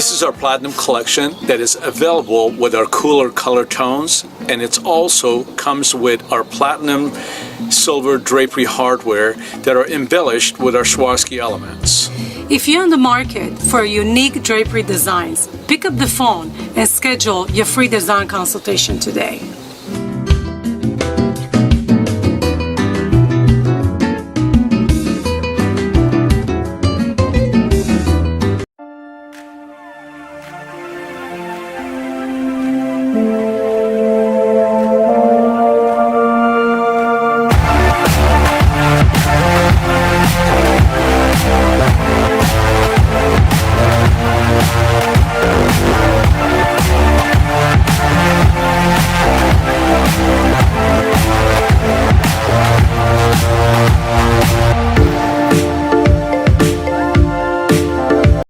This is our Platinum collection that is available with our cooler color tones, and it also comes with our Platinum silver drapery hardware that are embellished with our Swarovski elements. If you're in the market for unique drapery designs, pick up the phone and schedule your free design consultation today.